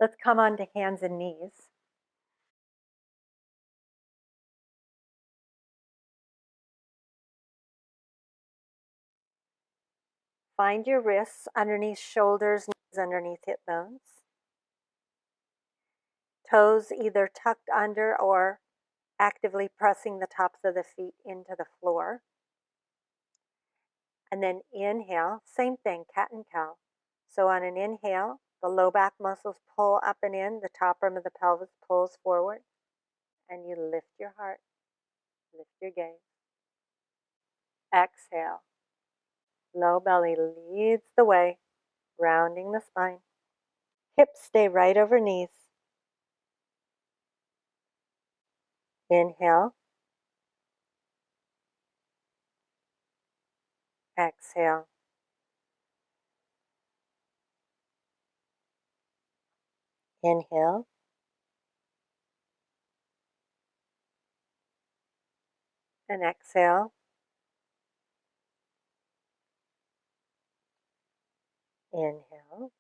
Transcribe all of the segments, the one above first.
Let's come on to hands and knees. Find your wrists underneath shoulders, knees underneath hip bones. Toes either tucked under or actively pressing the tops of the feet into the floor. And then inhale, same thing, cat and cow. So on an inhale, the low back muscles pull up and in, the top rim of the pelvis pulls forward, and you lift your heart, lift your gaze. Exhale. Low belly leads the way, rounding the spine. Hips stay right over knees. Inhale. Exhale. Inhale. And exhale. Inhale.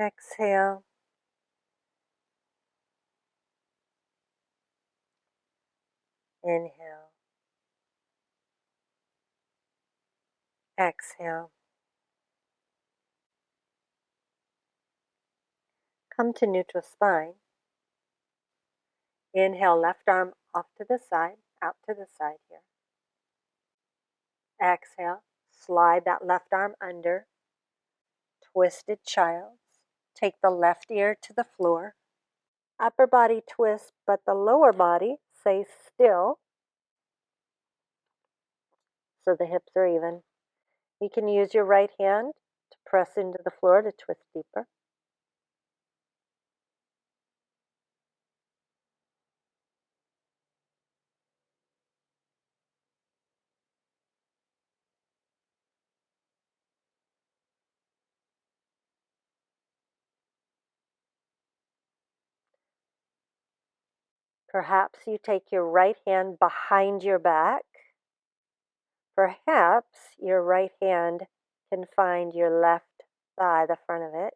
Exhale. Inhale. Exhale. Come to neutral spine. Inhale, left arm off to the side, out to the side here. Exhale, slide that left arm under. Twisted child's. Take the left ear to the floor. Upper body twist, but the lower body stays still so the hips are even. You can use your right hand to press into the floor to twist deeper. Perhaps you take your right hand behind your back. Perhaps your right hand can find your left thigh, the front of it.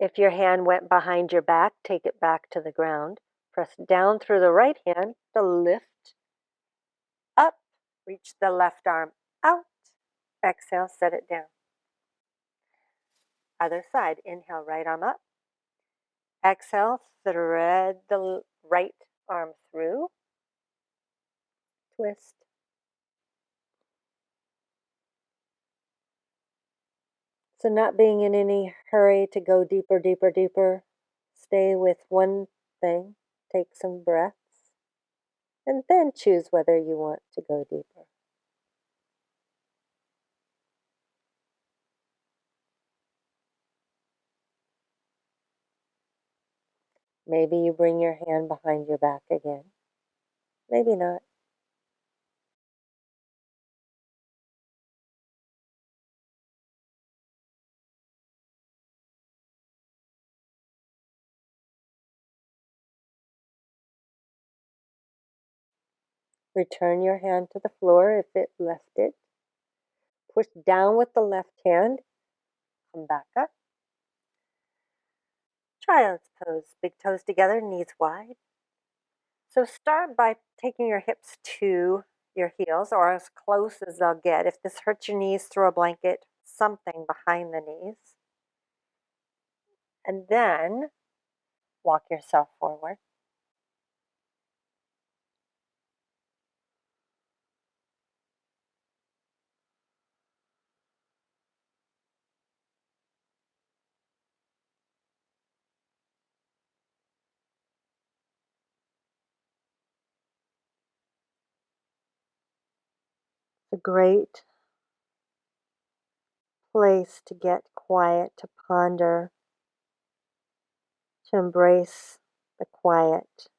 If your hand went behind your back, take it back to the ground. Press down through the right hand to lift up. Reach the left arm out. Exhale, set it down. Other side. Inhale, right arm up. Exhale, thread the right arm through. Twist. So not being in any hurry to go deeper, deeper, deeper. Stay with one thing. Take some breaths. And then choose whether you want to go deeper. Maybe you bring your hand behind your back again. Maybe not. Return your hand to the floor if it left it. Push down with the left hand. Come back up. Child's pose. Big toes together, knees wide. So start by taking your hips to your heels or as close as they'll get. If this hurts your knees, throw a blanket, something behind the knees. And then walk yourself forward. It's a great place to get quiet, to ponder, to embrace the quiet.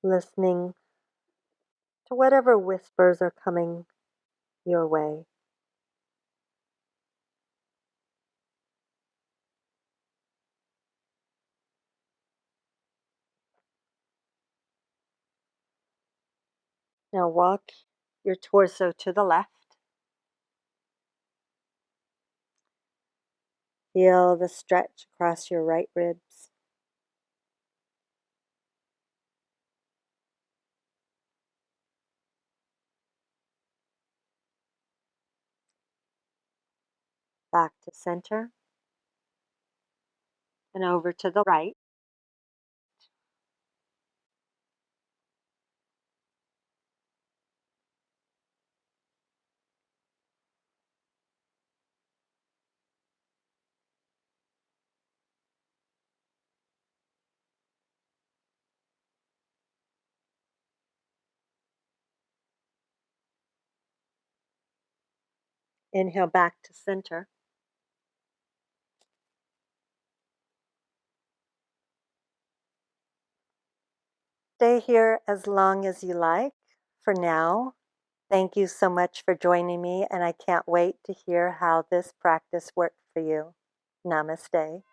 listening to whatever whispers are coming your way. Now walk your torso to the left. Feel the stretch across your right ribs. Back to center and over to the right. Inhale back to center. Stay here as long as you like. For now, thank you so much for joining me, and I can't wait to hear how this practice worked for you. Namaste.